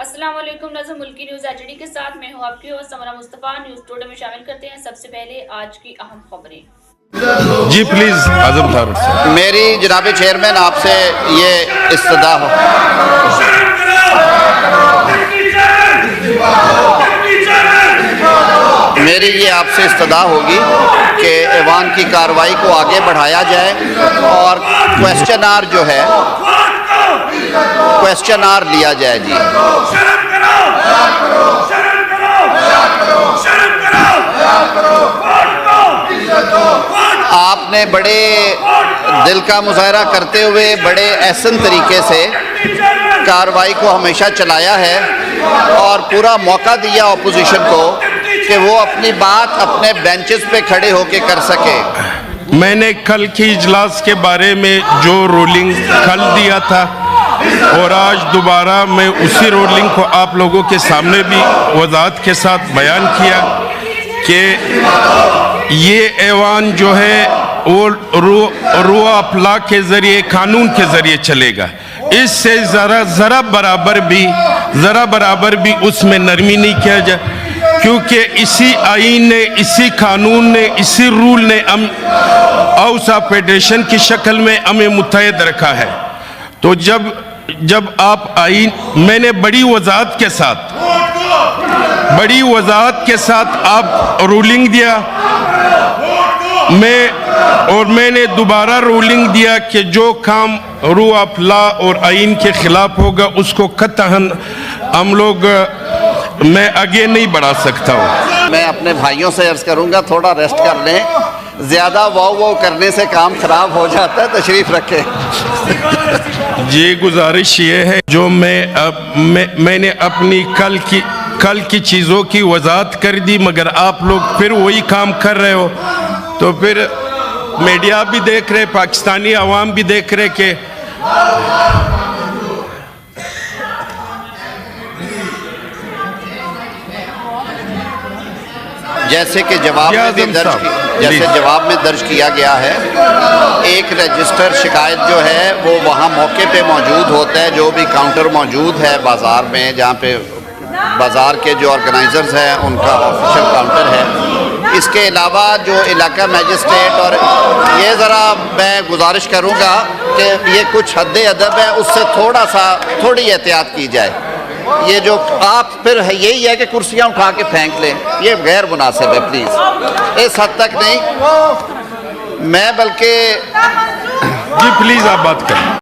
अस्सलाम वालेकुम। नज़र मुल्की न्यूज़ एचडी के साथ मैं हूं आपकी होस्ट समरा मुस्तफ़ा। न्यूज़ टुडे में शामिल करते हैं सबसे पहले आज की अहम खबरें। जी प्लीज आजम फारूक साहब। मेरी जनाब चेयरमैन आपसे ये इस्तदा हो, मेरी ये आपसे इस्तदा होगी कि ऐवान की कार्रवाई को आगे बढ़ाया जाए और क्वेश्चन आर जो है क्वेश्चन आर लिया जाए। जी आपने बड़े दिल का मुजाहरा करते हुए बड़े एहसन तरीके से कार्रवाई को हमेशा चलाया है और पूरा मौका दिया अपोजिशन को कि वो अपनी बात अपने बेंचेस पे खड़े होके कर सके। मैंने कल की इजलास के बारे में जो रूलिंग कल दिया था और आज दोबारा मैं उसी रूलिंग को आप लोगों के सामने भी वजाहत के साथ बयान किया कि ये ऐवान जो है वो रू ऑफ लॉ के ज़रिए, कानून के ज़रिए चलेगा। इससे ज़रा बराबर भी उसमें नरमी नहीं किया जाए, क्योंकि इसी आईन ने, इसी कानून ने, इसी रूल ने हाउस ऑफ फेडरेशन की शक्ल में हमें मुत्तहद रखा है। तो जब आप आईन, मैंने बड़ी वजाहत के साथ आप रूलिंग दिया, मैंने दोबारा रूलिंग दिया कि जो काम रू ऑफ लॉ और आईन के खिलाफ होगा उसको कतई हम लोग मैं आगे नहीं बढ़ा सकता हूँ। मैं अपने भाइयों से अर्ज करूंगा थोड़ा रेस्ट कर लें, ज़्यादा वाव करने से काम खराब हो जाता है। तशरीफ रखें। जी गुजारिश ये है, जो मैंने अपनी कल की चीज़ों की वजाहत कर दी, मगर आप लोग फिर वही काम कर रहे हो, तो फिर मीडिया भी देख रहे, पाकिस्तानी अवाम भी देख रहे कि जैसे कि जवाब में दर्ज किया गया है, एक रजिस्टर शिकायत जो है वो वहाँ मौके पे मौजूद होता है, जो भी काउंटर मौजूद है बाज़ार में, जहाँ पे बाज़ार के जो ऑर्गेनाइजर्स हैं उनका ऑफिशियल काउंटर है। इसके अलावा जो इलाका मैजिस्ट्रेट, और ये ज़रा मैं गुजारिश करूँगा कि ये कुछ हद्दे अदब है, उससे थोड़ी एहतियात की जाए। ये जो आप फिर है यही है कि कुर्सियाँ उठा के फेंक लें, ये गैर मुनासिब है। प्लीज़ इस हद तक नहीं, मैं बल्कि जी प्लीज़ आप बात करें।